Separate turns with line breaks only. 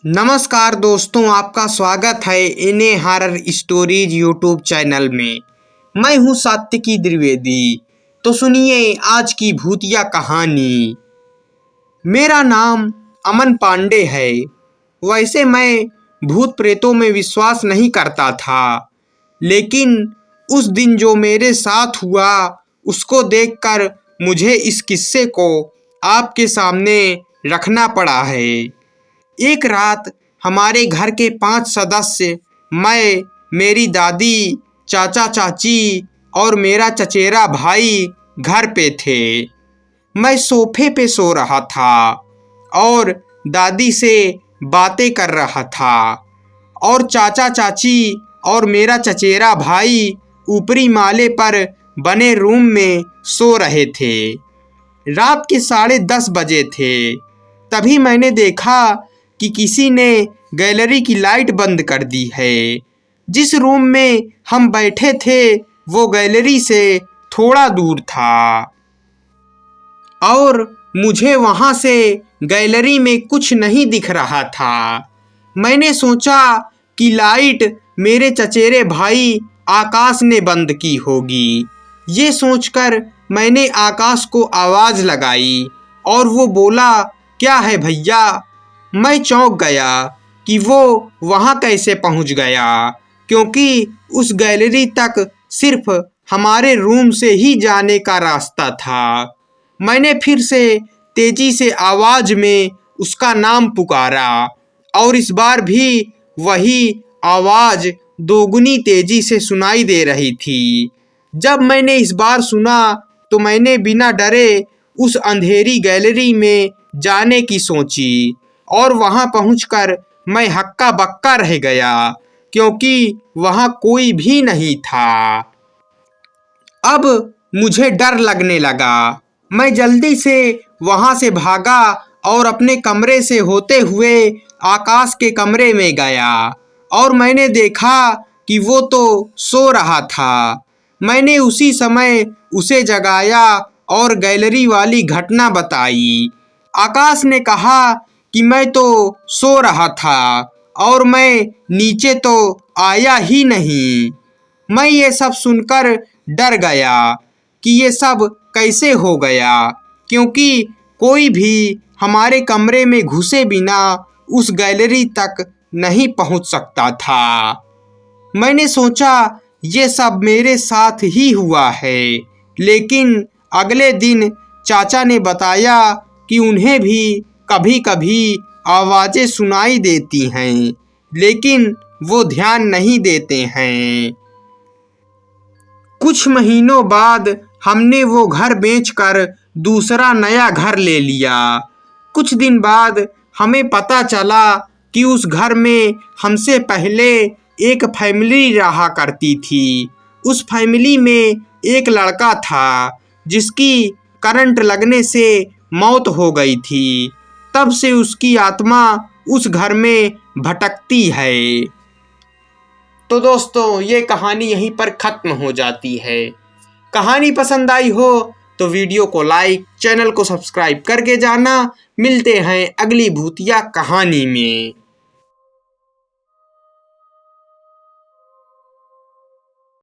नमस्कार दोस्तों, आपका स्वागत है इन्हें हॉरर स्टोरीज यूट्यूब चैनल में। मैं हूं सात्विकी द्विवेदी। तो सुनिए आज की भूतिया कहानी। मेरा नाम अमन पांडे है। वैसे मैं भूत प्रेतों में विश्वास नहीं करता था, लेकिन उस दिन जो मेरे साथ हुआ उसको देखकर मुझे इस किस्से को आपके सामने रखना पड़ा है। एक रात हमारे घर के 5 सदस्य, मैं, मेरी दादी, चाचा चाची और मेरा चचेरा भाई घर पे थे। मैं सोफे पे सो रहा था और दादी से बातें कर रहा था और चाचा चाची और मेरा चचेरा भाई ऊपरी माले पर बने रूम में सो रहे थे। रात के 10:30 बजे थे। तभी मैंने देखा कि किसी ने गैलरी की लाइट बंद कर दी है। जिस रूम में हम बैठे थे वो गैलरी से थोड़ा दूर था और मुझे वहां से गैलरी में कुछ नहीं दिख रहा था। मैंने सोचा कि लाइट मेरे चचेरे भाई आकाश ने बंद की होगी। ये सोचकर मैंने आकाश को आवाज लगाई और वो बोला, क्या है भैया? मैं चौंक गया कि वो वहाँ कैसे पहुँच गया, क्योंकि उस गैलरी तक सिर्फ हमारे रूम से ही जाने का रास्ता था। मैंने फिर से तेजी से आवाज में उसका नाम पुकारा और इस बार भी वही आवाज दोगुनी तेजी से सुनाई दे रही थी। जब मैंने इस बार सुना तो मैंने बिना डरे उस अंधेरी गैलरी में जाने की सोची और वहां पहुंचकर मैं हक्का बक्का रह गया, क्योंकि वहां कोई भी नहीं था। अब मुझे डर लगने लगा। मैं जल्दी से वहां से भागा और अपने कमरे से होते हुए आकाश के कमरे में गया और मैंने देखा कि वो तो सो रहा था। मैंने उसी समय उसे जगाया और गैलरी वाली घटना बताई। आकाश ने कहा कि मैं तो सो रहा था और मैं नीचे तो आया ही नहीं। मैं ये सब सुनकर डर गया कि ये सब कैसे हो गया, क्योंकि कोई भी हमारे कमरे में घुसे बिना उस गैलरी तक नहीं पहुंच सकता था। मैंने सोचा ये सब मेरे साथ ही हुआ है, लेकिन अगले दिन चाचा ने बताया कि उन्हें भी कभी कभी आवाजें सुनाई देती हैं, लेकिन वो ध्यान नहीं देते हैं। कुछ महीनों बाद हमने वो घर बेचकर दूसरा नया घर ले लिया। कुछ दिन बाद हमें पता चला कि उस घर में हमसे पहले एक फैमिली रहा करती थी। उस फैमिली में एक लड़का था जिसकी करंट लगने से मौत हो गई थी। तब से उसकी आत्मा उस घर में भटकती है। तो दोस्तों, ये कहानी यहीं पर ख़त्म हो जाती है। कहानी पसंद आई हो तो वीडियो को लाइक, चैनल को सब्सक्राइब करके जाना। मिलते हैं अगली भूतिया कहानी में।